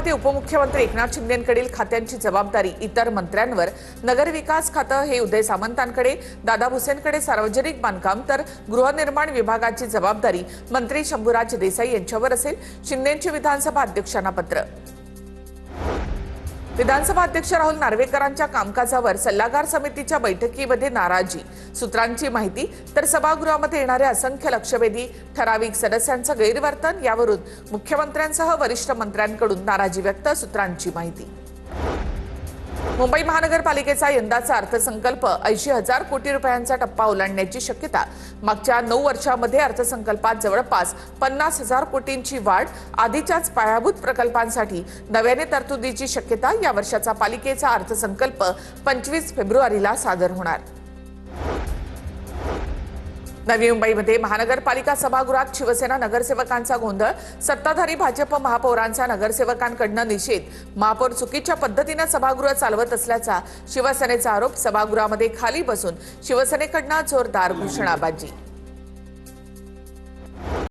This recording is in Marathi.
सभागृहामध्ये उपमुख्यमंत्री एकनाथ शिंदेंकडील खात्यांची जबाबदारी इतर मंत्र्यांवर, नगरविकास खातं हे उदय सामंतांकडे, दादा भुसेंकडे सार्वजनिक बांधकाम तर गृहनिर्माण विभागाची जबाबदारी मंत्री शंभूराज देसाई यांच्यावर असेल. शिंदेंची विधानसभा अध्यक्षांना पत्र. विधानसभा अध्यक्ष राहुल नार्वेकरांच्या कामकाजावर सल्लागार समितीच्या बैठकीमध्ये नाराजी. सूत्रांची माहिती तर सभागृहामध्ये येणारे असंख्य लक्षवेधी, ठराविक सदस्यांचं गैरवर्तन यावरून मुख्यमंत्र्यांसह वरिष्ठ मंत्र्यांकडून नाराजी व्यक्त. सूत्रांची माहिती. मुंबई महानगरपालिकेचा यंदाचा अर्थसंकल्प 80,000 कोटी रुपयांचा टप्पा ओलांडण्याची शक्यता. मागच्या 9 वर्षांमध्ये अर्थसंकल्पात जवळपास 50,000 कोटींची वाढ. आधीच्याच पायाभूत प्रकल्पांसाठी नव्याने तरतुदीची शक्यता. या वर्षाचा पालिकेचा अर्थसंकल्प 25 फेब्रुवारीला सादर होणार. नवी मुंबईमध्ये महानगरपालिका सभागृहात शिवसेना नगरसेवकांचा गोंधळ. सत्ताधारी भाजप महापौरांचा नगरसेवकांकडून निषेध. महापौर चुकीच्या पद्धतीने सभागृह चालवत असल्याचा शिवसेनेचा आरोप. सभागृहामध्ये खाली बसून शिवसेनेकडून जोरदार घोषणाबाजी.